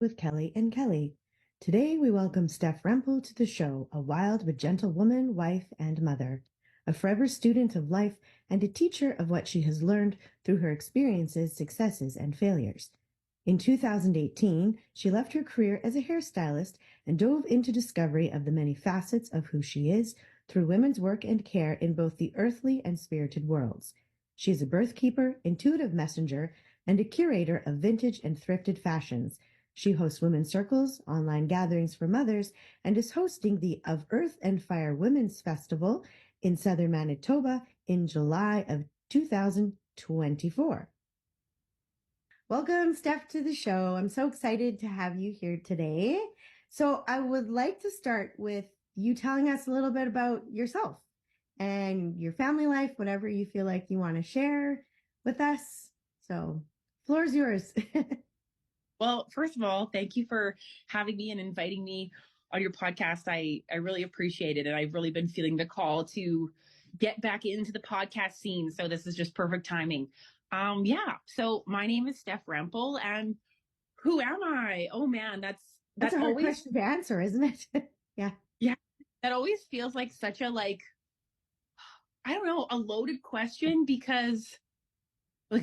with Kellie and Kellie. Today we welcome Steph Rempel to the show, a wild but gentle woman, wife, and mother, a forever student of life and a teacher of what she has learned through her experiences, successes, and failures. In 2018, she left her career as a hairstylist and dove into discovery of the many facets of who she is through women's work and care in both the earthly and spirited worlds. She is a birth keeper, intuitive messenger, and a curator of vintage and thrifted fashions. She hosts women's circles, online gatherings for mothers, and is hosting the Of Earth and Fire Women's Festival in southern Manitoba in July of 2024. Welcome, Steph, to the show. I'm so excited to have you here today. So I would like to start with you telling us a little bit about yourself and your family life, whatever you feel like you want to share with us. So, floor is yours. Well, first of all, thank you for having me and inviting me on your podcast. I really appreciate it. And I've really been feeling the call to get back into the podcast scene. So this is just perfect timing. So my name is Steph Rempel, and who am I? Oh man, That's that a hard always, question to answer, isn't it? Yeah. yeah, that always feels like such a I don't know, a loaded question because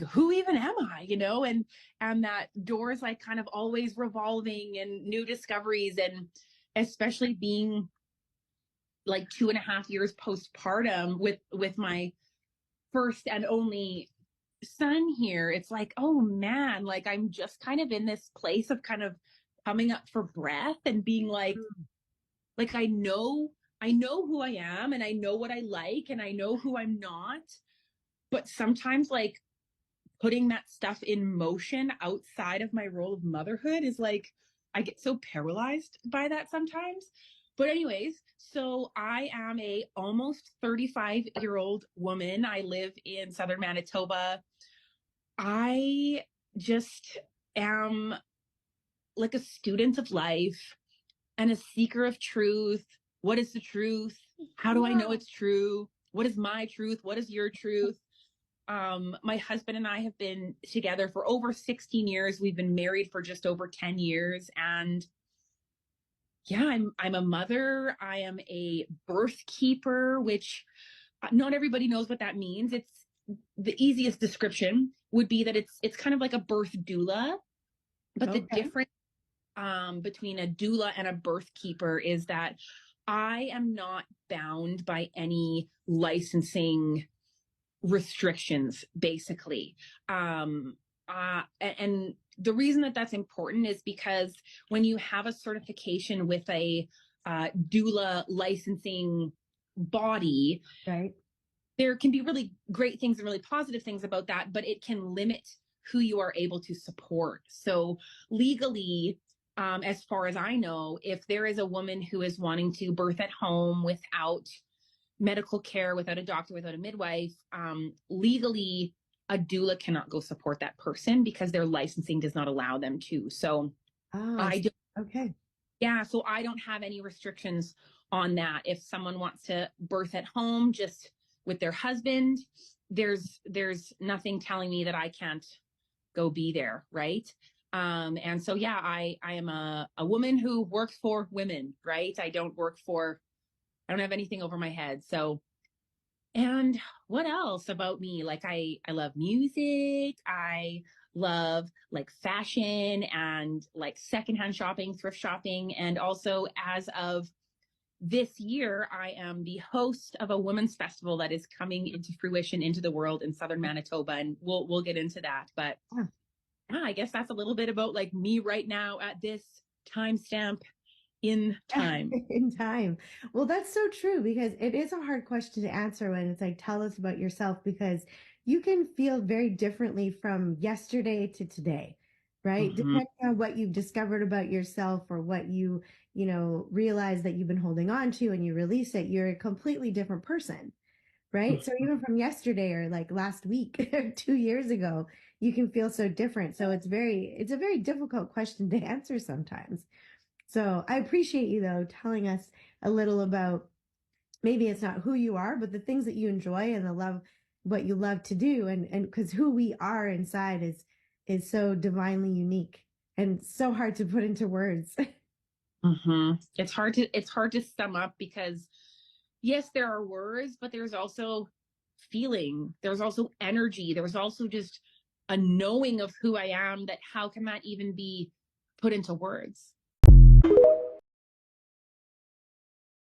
who even am I, and that doors like kind of always revolving and new discoveries, and especially being like 2.5 years postpartum with my first and only son here. It's like, oh man, like I'm just kind of in this place of kind of coming up for breath and being like I know who I am, and I know what I like, and I know who I'm not. But sometimes like putting that stuff in motion outside of my role of motherhood is like, I get so paralyzed by that sometimes. But anyways, so I am a almost 35-year-old woman. I live in southern Manitoba. I just am like a student of life and a seeker of truth. What is the truth? How do I know it's true? What is my truth? What is your truth? My husband and I have been together for over 16 years. We've been married for just over 10 years. And yeah, I'm a mother. I am a birth keeper, which not everybody knows what that means. It's the easiest description would be that it's kind of like a birth doula, but the Okay. difference between a doula and a birth keeper is that I am not bound by any licensing restrictions, basically. And the reason that that's important is because when you have a certification with a doula licensing body, Right. there can be really great things and really positive things about that, but it can limit who you are able to support. So legally, as far as I know, if there is a woman who is wanting to birth at home without medical care, without a doctor, without a midwife, legally, a doula cannot go support that person because their licensing does not allow them to. So Oh, I I see. don't, Okay. yeah, so I don't have any restrictions on that. If someone wants to birth at home just with their husband, there's nothing telling me that I can't go be there, right? And so yeah, I am a woman who works for women, right? I don't have anything over my head. So, and what else about me? Like I love music. I love like fashion and like secondhand shopping, thrift shopping. And also as of this year, I am the host of a women's festival that is coming into fruition into the world in southern Manitoba. And we'll get into that. But Yeah. yeah, I guess that's a little bit about like me right now at this timestamp in time. In time. Well, that's so true because it is a hard question to answer when it's like, tell us about yourself, because you can feel very differently from yesterday to today, right? Mhm. Depending on what you've discovered about yourself or what realize that you've been holding on to and you release it, you're a completely different person, right? So even from yesterday or like last week or 2 years ago, you can feel so different. So it's a very difficult question to answer sometimes. So I appreciate you though telling us a little about, maybe it's not who you are, but the things that you enjoy and the love, what you love to do. And because who we are inside is so divinely unique. and so hard to put into words. It's hard to sum up because yes, there are words, but there's also feeling. There's also energy. There's also just a knowing of who I am that how can that even be put into words?